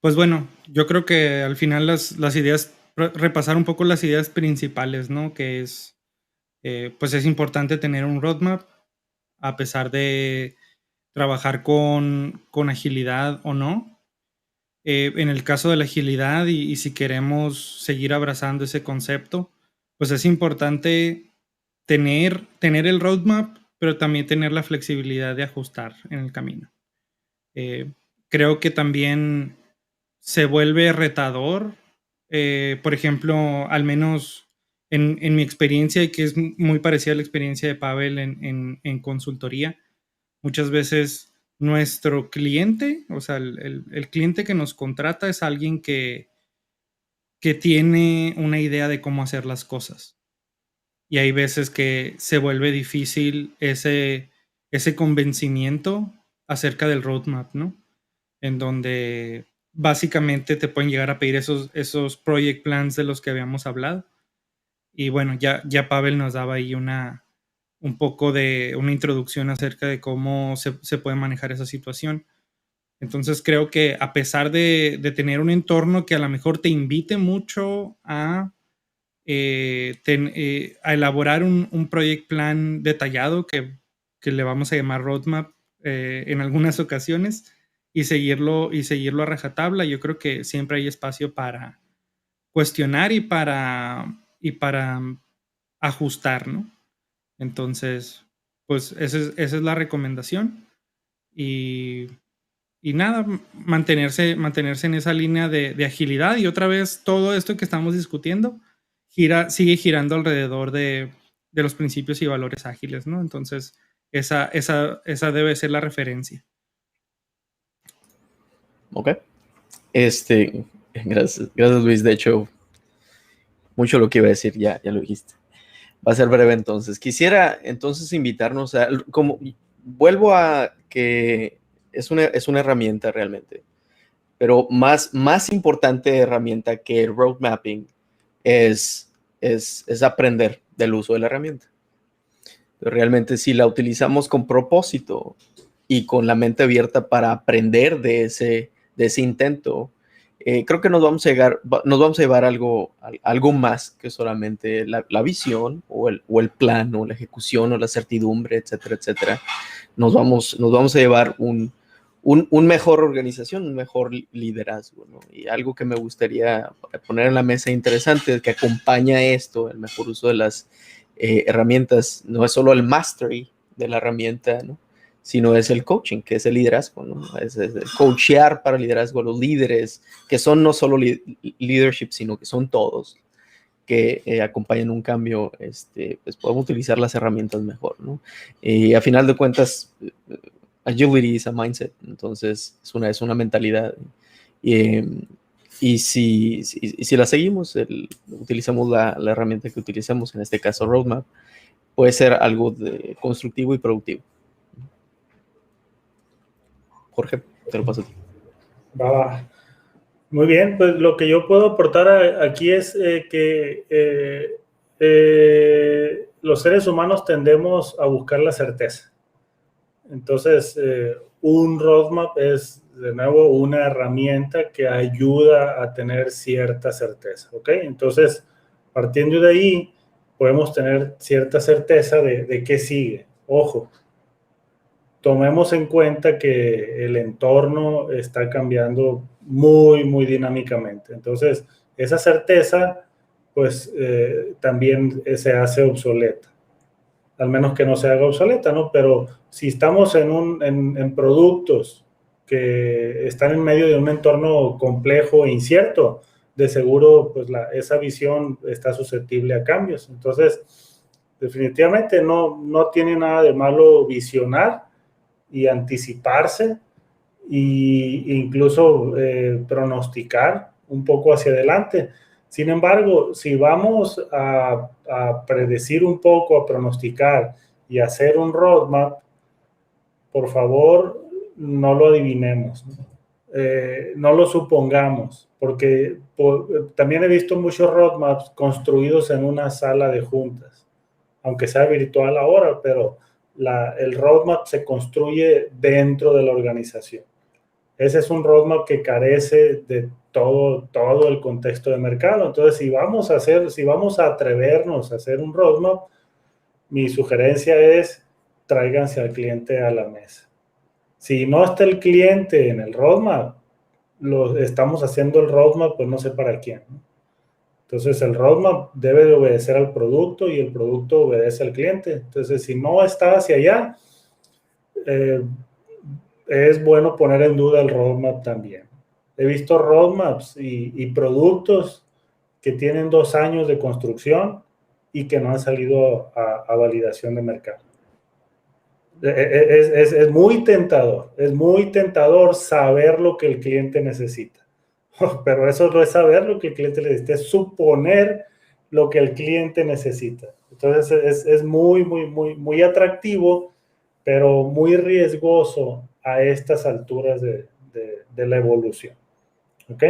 Speaker 4: Pues bueno, yo creo que al final las ideas, repasar un poco las ideas principales, ¿no? Que es, pues es importante tener un roadmap, a pesar de trabajar con agilidad o no. En el caso de la agilidad, y si queremos seguir abrazando ese concepto, pues es importante tener el roadmap, pero también tener la flexibilidad de ajustar en el camino. Creo que también se vuelve retador, por ejemplo, al menos en mi experiencia, y que es muy parecida a la experiencia de Pavel en consultoría, muchas veces nuestro cliente, o sea, el cliente que nos contrata es alguien que tiene una idea de cómo hacer las cosas. Y hay veces que se vuelve difícil ese convencimiento acerca del roadmap, ¿no? En donde básicamente te pueden llegar a pedir esos project plans de los que habíamos hablado. Y bueno, ya Pavel nos daba ahí una un poco de una introducción acerca de cómo se puede manejar esa situación. Entonces creo que a pesar de tener un entorno que a lo mejor te invite mucho a elaborar un project plan detallado que le vamos a llamar roadmap en algunas ocasiones y seguirlo a rajatabla, yo creo que siempre hay espacio para cuestionar y para ajustar, ¿no? Entonces, pues esa es la recomendación y nada, mantenerse en esa línea de agilidad. Y otra vez, todo esto que estamos discutiendo sigue girando alrededor de los principios y valores ágiles, ¿no? Entonces, esa debe ser la referencia.
Speaker 3: Ok. Gracias Luis. De hecho, mucho lo que iba a decir ya lo dijiste. Va a ser breve entonces. Quisiera entonces invitarnos vuelvo a que es una herramienta realmente, pero más importante herramienta que el road mapping es aprender del uso de la herramienta. Pero realmente si la utilizamos con propósito y con la mente abierta para aprender de ese intento, creo que nos vamos a llevar algo más que solamente la visión o el plan o la ejecución o la certidumbre, etcétera, etcétera. Nos vamos a llevar un mejor organización, un mejor liderazgo, ¿no? Y algo que me gustaría poner en la mesa interesante que acompaña esto, el mejor uso de las herramientas, no es solo el mastery de la herramienta, ¿no? Sino es el coaching, que es el liderazgo, ¿no? Es el coachear para liderazgo a los líderes, que son no solo leadership, sino que son todos, que acompañan un cambio, pues podemos utilizar las herramientas mejor, ¿no? Y a final de cuentas, agility es a mindset, entonces es una mentalidad. Y si la seguimos, utilizamos la herramienta que utilizamos, en este caso roadmap, puede ser algo constructivo y productivo. Jorge, te lo paso a ti.
Speaker 2: Va. Muy bien, pues lo que yo puedo aportar aquí es que los seres humanos tendemos a buscar la certeza. Entonces, un roadmap es, de nuevo, una herramienta que ayuda a tener cierta certeza, ¿ok? Entonces, partiendo de ahí, podemos tener cierta certeza de qué sigue. Ojo, tomemos en cuenta que el entorno está cambiando muy, muy dinámicamente. Entonces, esa certeza, pues, también se hace obsoleta. Al menos que no se haga obsoleta, ¿no? Pero si estamos en productos que están en medio de un entorno complejo e incierto, de seguro, pues, esa visión está susceptible a cambios. Entonces, definitivamente no tiene nada de malo visionar y anticiparse e incluso pronosticar un poco hacia adelante. Sin embargo, si vamos a predecir un poco, a pronosticar y hacer un roadmap, por favor, no lo adivinemos, no lo supongamos, porque también he visto muchos roadmaps construidos en una sala de juntas, aunque sea virtual ahora, pero el roadmap se construye dentro de la organización. Ese es un roadmap que carece de todo el contexto de mercado. Entonces, si vamos a atrevernos a hacer un roadmap, mi sugerencia es tráiganse al cliente a la mesa. Si no está el cliente en el roadmap, estamos haciendo el roadmap, pues no sé para quién, ¿no? Entonces, el roadmap debe de obedecer al producto y el producto obedece al cliente. Entonces, si no está hacia allá, es bueno poner en duda el roadmap también. He visto roadmaps y productos que tienen 2 años de construcción y que no han salido a validación de mercado. Es muy tentador saber lo que el cliente necesita. Pero eso no es saber lo que el cliente necesita, es suponer lo que el cliente necesita. Entonces es muy atractivo, pero muy riesgoso a estas alturas de la evolución. ¿Ok?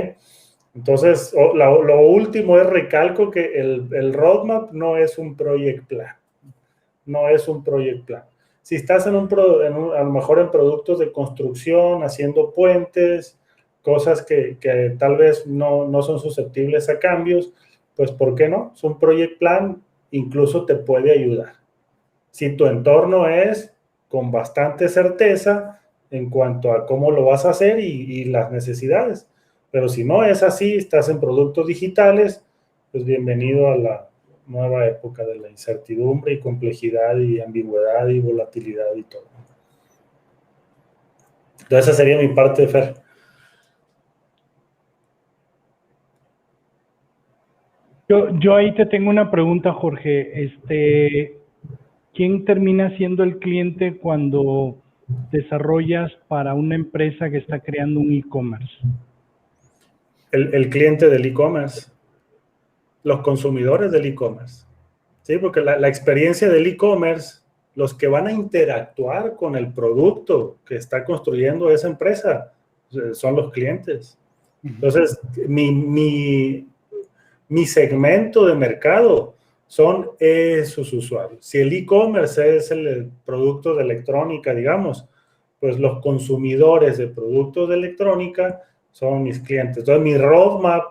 Speaker 2: Entonces, lo último es recalco que el roadmap no es un project plan. no es un project plan. Si estás a lo mejor en productos de construcción, haciendo puentes, cosas que tal vez no son susceptibles a cambios, pues ¿por qué no? Es un project plan, incluso te puede ayudar. Si tu entorno es con bastante certeza en cuanto a cómo lo vas a hacer y las necesidades. Pero si no es así, estás en productos digitales, pues bienvenido a la nueva época de la incertidumbre y complejidad y ambigüedad y volatilidad y todo. Entonces esa sería mi parte, Fer.
Speaker 1: Yo ahí te tengo una pregunta, Jorge. ¿Quién termina siendo el cliente cuando desarrollas para una empresa que está creando un e-commerce?
Speaker 2: El cliente del e-commerce, los consumidores del e-commerce. Sí, porque la experiencia del e-commerce, los que van a interactuar con el producto que está construyendo esa empresa, son los clientes. Entonces, mi segmento de mercado son esos usuarios. Si el e-commerce es el producto de electrónica, digamos, pues los consumidores de productos de electrónica son mis clientes. Entonces, mi roadmap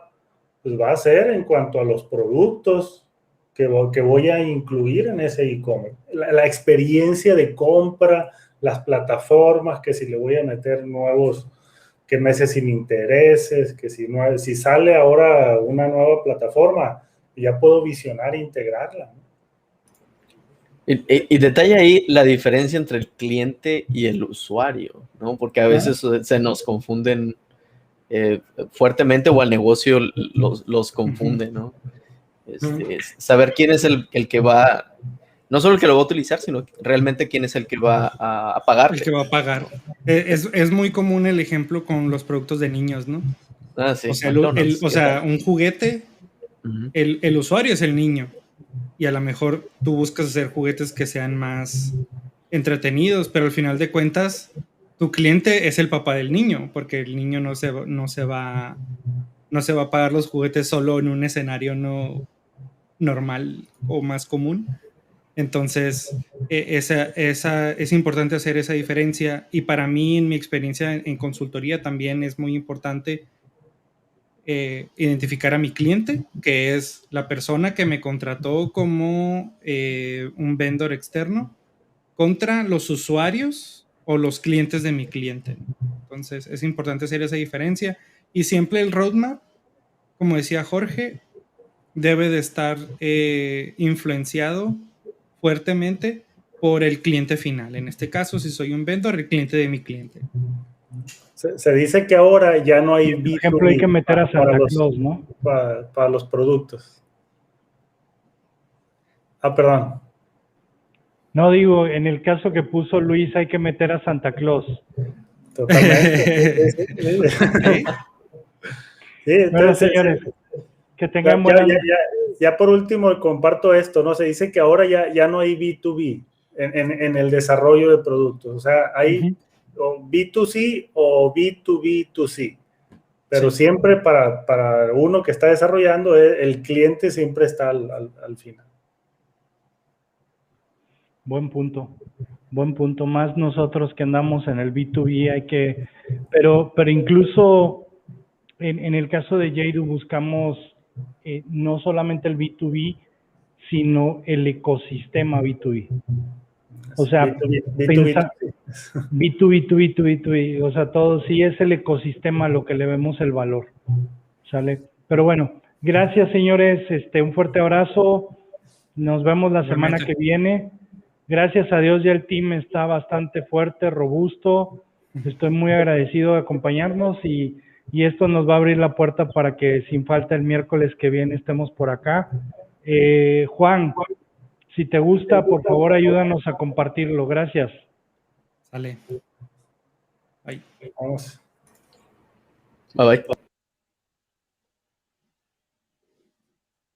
Speaker 2: pues, va a ser en cuanto a los productos que voy a incluir en ese e-commerce. La experiencia de compra, las plataformas, que si le voy a meter nuevos, que meses sin intereses, que si sale ahora una nueva plataforma, ya puedo visionar e integrarla.
Speaker 3: Y detalla ahí la diferencia entre el cliente y el usuario, ¿no? Porque a veces se nos confunden fuertemente, o al negocio los confunde, ¿no? Saber quién es el que va, no solo el que lo va a utilizar, sino realmente quién es el que va a pagar.
Speaker 4: El que va a pagar. Es muy común el ejemplo con los productos de niños, ¿no?
Speaker 3: Ah, sí.
Speaker 4: O sea, un juguete, el usuario es el niño. Y a lo mejor tú buscas hacer juguetes que sean más entretenidos, pero al final de cuentas, tu cliente es el papá del niño, porque el niño no se va a pagar los juguetes solo en un escenario no normal o más común. Entonces, es importante hacer esa diferencia. Y para mí, en mi experiencia en consultoría, también es muy importante identificar a mi cliente, que es la persona que me contrató como un vendor externo, contra los usuarios o los clientes de mi cliente. Entonces, es importante hacer esa diferencia. Y siempre el roadmap, como decía Jorge, debe de estar influenciado fuertemente por el cliente final. En este caso, si soy un vendor, el cliente de mi cliente.
Speaker 2: Se dice que ahora ya no hay
Speaker 1: B2B. Por ejemplo, hay que meter a Santa Claus, ¿no?
Speaker 2: Para los productos. Perdón.
Speaker 1: No, digo, en el caso que puso Luis, hay que meter a Santa Claus.
Speaker 2: Totalmente. Sí,
Speaker 1: bueno, señores, que tengan buenas...
Speaker 2: Ya por último, comparto esto, ¿no? Se dice que ahora ya no hay B2B en el desarrollo de productos. O sea, hay o B2C o B2B2C. Pero siempre para uno que está desarrollando, el cliente siempre está al final.
Speaker 1: Buen punto. Más nosotros que andamos en el B2B hay que... Pero incluso en el caso de Jaidu buscamos no solamente el B2B, sino el ecosistema B2B. O sea, B2B, o sea, todo sí es el ecosistema lo que le vemos el valor. ¿Sale? Pero bueno, gracias señores, un fuerte abrazo. Nos vemos la semana que viene. Gracias a Dios ya el team está bastante fuerte, robusto. Estoy muy agradecido de acompañarnos y esto nos va a abrir la puerta para que sin falta el miércoles que viene estemos por acá. Juan, si te gusta, por favor ayúdanos a compartirlo. Gracias.
Speaker 4: Sale. Bye.
Speaker 2: Vamos.
Speaker 3: Bye bye.